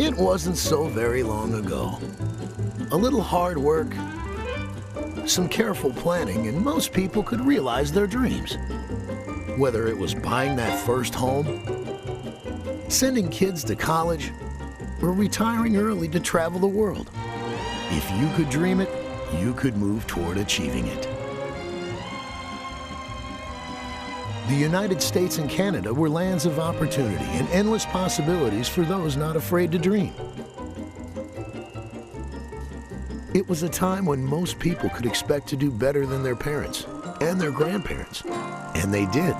It wasn't so very long ago. A little hard work, some careful planning, and most people could realize their dreams. Whether it was buying that first home, sending kids to college, or retiring early to travel the world. If you could dream it, you could move toward achieving it. The United States and Canada were lands of opportunity and endless possibilities for those not afraid to dream. It was a time when most people could expect to do better than their parents and their grandparents, and they did.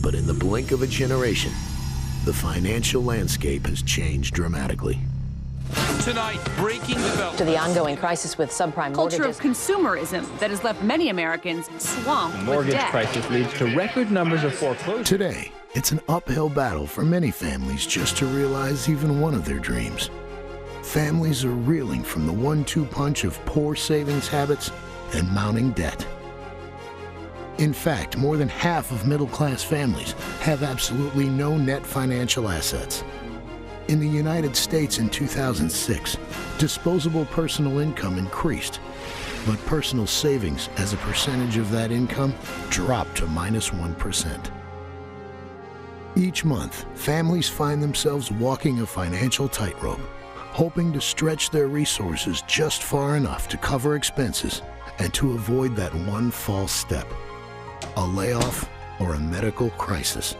But in the blink of a generation, the financial landscape has changed dramatically. Tonight, breaking development. To the ongoing crisis with subprime Culture mortgages. of consumerism that has left many Americans swamped The mortgage with debt. crisis leads to record numbers of foreclosures. Today, it's an uphill battle for many families just to realize even one of their dreams. Families are reeling from the 1-2 punch of poor savings habits and mounting debt. In fact, more than half of middle-class families have absolutely no net financial assets. In the United States in 2006, disposable personal income increased, but personal savings as a percentage of that income dropped to -1%. Each month, families find themselves walking a financial tightrope, hoping to stretch their resources just far enough to cover expenses and to avoid that one false step, a layoff or a medical crisis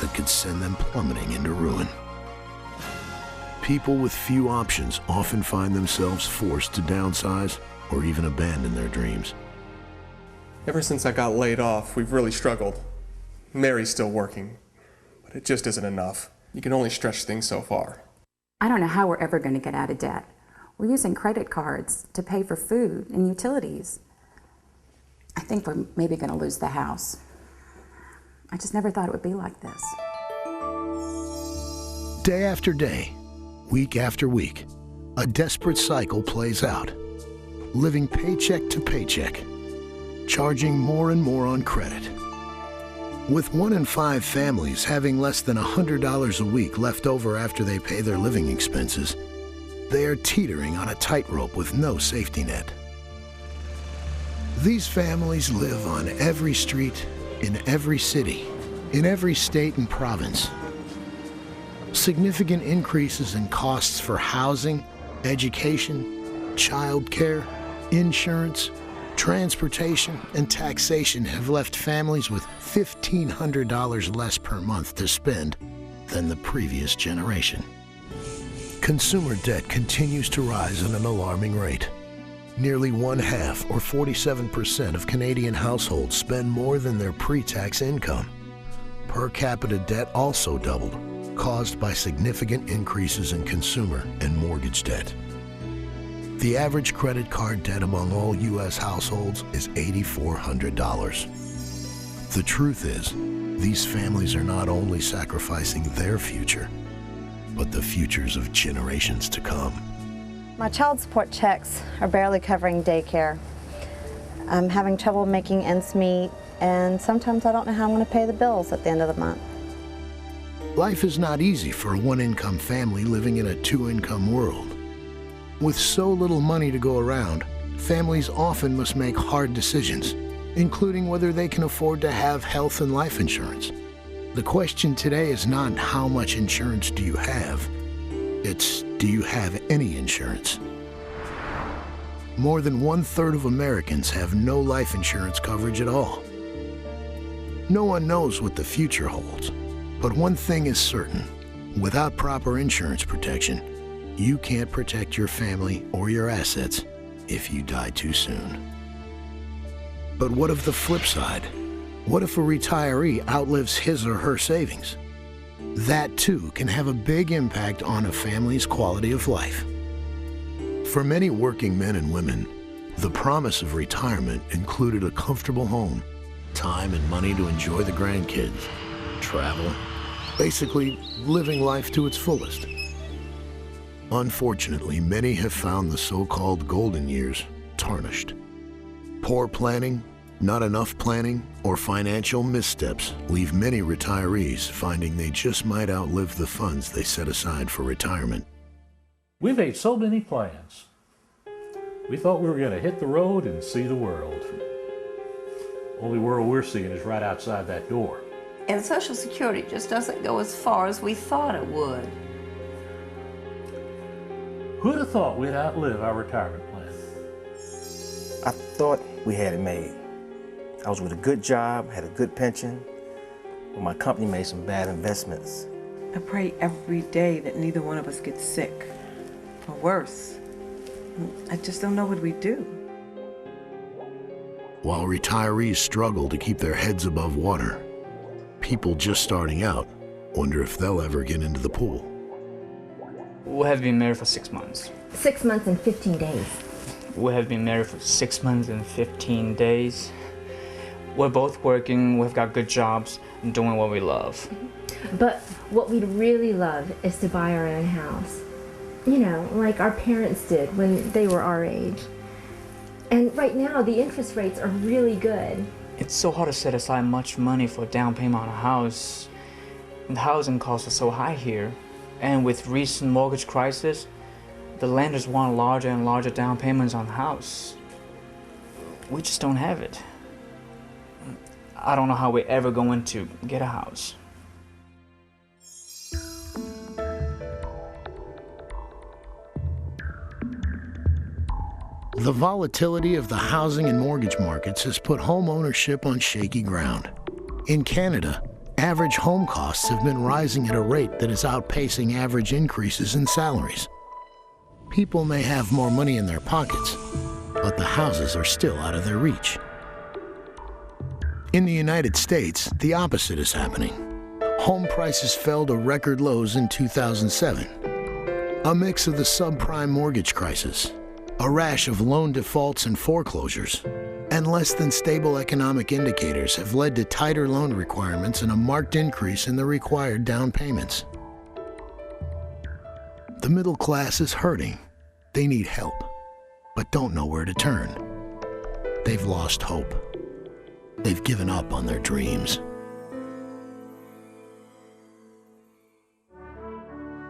that could send them plummeting into ruin. People with few options often find themselves forced to downsize or even abandon their dreams. Ever since I got laid off, we've really struggled. Mary's still working, but it just isn't enough. You can only stretch things so far. I don't know how we're ever going to get out of debt. We're using credit cards to pay for food and utilities. I think we're maybe going to lose the house. I just never thought it would be like this. Day after day, week after week, a desperate cycle plays out. Living paycheck to paycheck, charging more and more on credit. With 1 in 5 families having less than $100 a week left over after they pay their living expenses, they are teetering on a tightrope with no safety net. These families live on every street, in every city, in every state and province. Significant increases in costs for housing, education, child care, insurance, transportation, and taxation have left families with $1,500 less per month to spend than the previous generation. Consumer debt continues to rise at an alarming rate. Nearly 1/2, or 47% of Canadian households spend more than their pre-tax income. Per capita debt also doubled, caused by significant increases in consumer and mortgage debt. The average credit card debt among all U.S. households is $8,400. The truth is, these families are not only sacrificing their future, but the futures of generations to come. My child support checks are barely covering daycare. I'm having trouble making ends meet, and sometimes I don't know how I'm going to pay the bills at the end of the month. Life is not easy for a one-income family living in a two-income world. With so little money to go around, families often must make hard decisions, including whether they can afford to have health and life insurance. The question today is not how much insurance do you have, it's do you have any insurance? More than 1/3 of Americans have no life insurance coverage at all. No one knows what the future holds, but one thing is certain: without proper insurance protection, you can't protect your family or your assets if you die too soon. But what of the flip side? What if a retiree outlives his or her savings? That too can have a big impact on a family's quality of life. For many working men and women, the promise of retirement included a comfortable home, time and money to enjoy the grandkids, travel, basically living life to its fullest. Unfortunately, many have found the so-called golden years tarnished. Poor planning, Not enough planning or financial missteps leave many retirees finding they just might outlive the funds they set aside for retirement. We made so many plans. We thought we were going to hit the road and see the world. Only world we're seeing is right outside that door. And Social Security just doesn't go as far as we thought it would. Who'd have thought we'd outlive our retirement plan? I thought we had it made. I was with a good job, had a good pension, but my company made some bad investments. I pray every day that neither one of us gets sick, or worse. I just don't know what we do. While retirees struggle to keep their heads above water, people just starting out wonder if they'll ever get into the pool. We have been married for 6 months. 6 months and 15 days. We have been married for 6 months and 15 days. We're both working, we've got good jobs, and doing what we love. But what we'd really love is to buy our own house. You know, like our parents did when they were our age. And right now, the interest rates are really good. It's so hard to set aside much money for a down payment on a house. And the housing costs are so high here. And with recent mortgage crisis, the lenders want larger and larger down payments on the house. We just don't have it. I don't know how we're ever going to get a house. The volatility of the housing and mortgage markets has put home ownership on shaky ground. In Canada, average home costs have been rising at a rate that is outpacing average increases in salaries. People may have more money in their pockets, but the houses are still out of their reach. In the United States, the opposite is happening. Home prices fell to record lows in 2007. A mix of the subprime mortgage crisis, a rash of loan defaults and foreclosures, and less than stable economic indicators have led to tighter loan requirements and a marked increase in the required down payments. The middle class is hurting. They need help, but don't know where to turn. They've lost hope. They've given up on their dreams.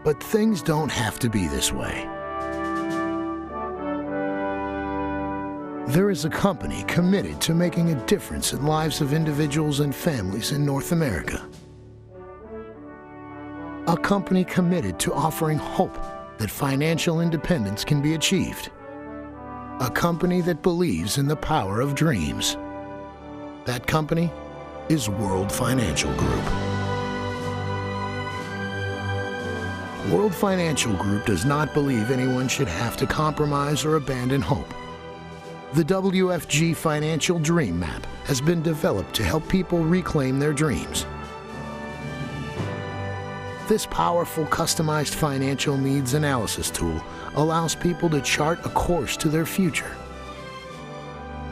But things don't have to be this way. There is a company committed to making a difference in lives of individuals and families in North America. A company committed to offering hope that financial independence can be achieved. A company that believes in the power of dreams. That company is World Financial Group. World Financial Group does not believe anyone should have to compromise or abandon hope. The WFG Financial Dream Map has been developed to help people reclaim their dreams. This powerful, customized financial needs analysis tool allows people to chart a course to their future.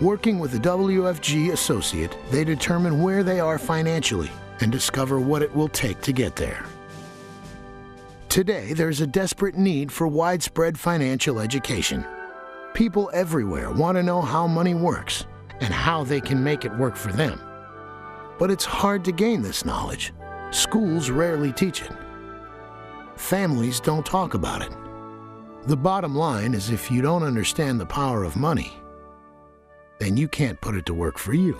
Working with a WFG associate, they determine where they are financially and discover what it will take to get there. Today, there's a desperate need for widespread financial education. People everywhere want to know how money works and how they can make it work for them. But it's hard to gain this knowledge. Schools rarely teach it. Families don't talk about it. The bottom line is if you don't understand the power of money, then you can't put it to work for you.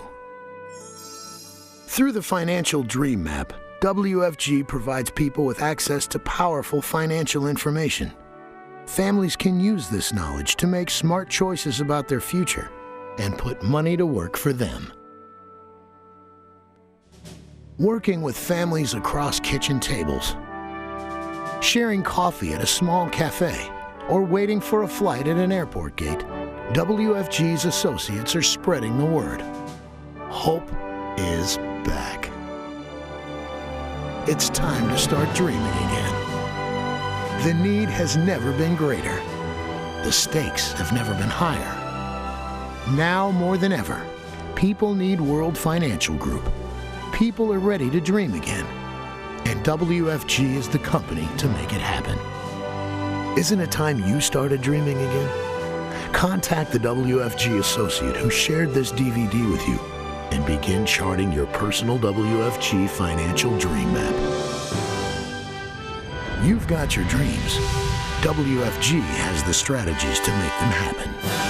Through the Financial Dream Map, WFG provides people with access to powerful financial information. Families can use this knowledge to make smart choices about their future and put money to work for them. Working with families across kitchen tables, sharing coffee at a small cafe, or waiting for a flight at an airport gate, WFG's associates are spreading the word. Hope is back. It's time to start dreaming again. The need has never been greater. The stakes have never been higher. Now more than ever, people need World Financial Group. People are ready to dream again, and WFG is the company to make it happen. Isn't it time you started dreaming again? Contact the WFG associate who shared this DVD with you and begin charting your personal WFG financial dream map. You've got your dreams. WFG has the strategies to make them happen.